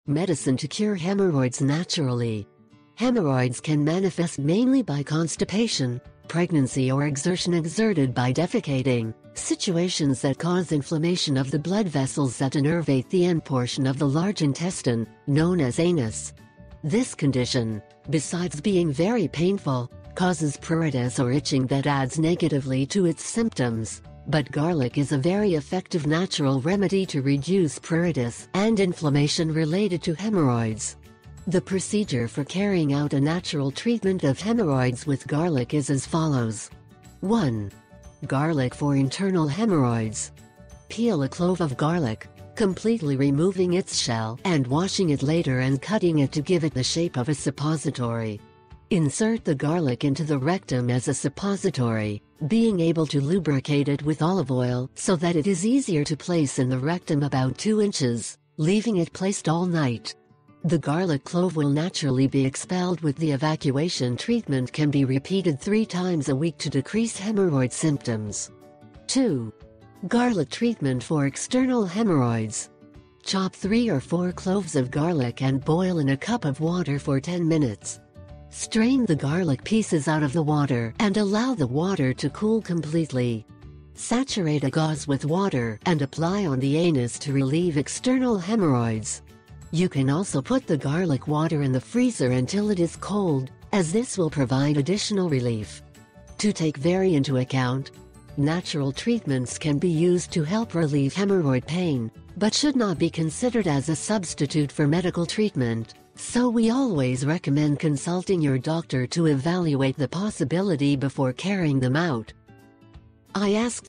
Medicine to cure hemorrhoids naturally. Hemorrhoids can manifest mainly by constipation, pregnancy or exertion exerted by defecating, situations that cause inflammation of the blood vessels that innervate the end portion of the large intestine, known as anus. This condition, besides being very painful, causes pruritus or itching that adds negatively to its symptoms. But garlic is a very effective natural remedy to reduce pruritus and inflammation related to hemorrhoids. The procedure for carrying out a natural treatment of hemorrhoids with garlic is as follows. 1. Garlic for internal hemorrhoids. Peel a clove of garlic, completely removing its shell and washing it later and cutting it to give it the shape of a suppository. Insert the garlic into the rectum as a suppository, being able to lubricate it with olive oil so that it is easier to place in the rectum about 2 inches, leaving it placed all night. The garlic clove will naturally be expelled. With the evacuation treatment can be repeated 3 times a week to decrease hemorrhoid symptoms. 2. Garlic treatment for external hemorrhoids. Chop 3 or 4 cloves of garlic and boil in a cup of water for 10 minutes. Strain the garlic pieces out of the water and allow the water to cool completely. Saturate a gauze with water and apply on the anus to relieve external hemorrhoids. You can also put the garlic water in the freezer until it is cold, as this will provide additional relief. To take very into account, natural treatments can be used to help relieve hemorrhoid pain, but should not be considered as a substitute for medical treatment. So we always recommend consulting your doctor to evaluate the possibility before carrying them out. I asked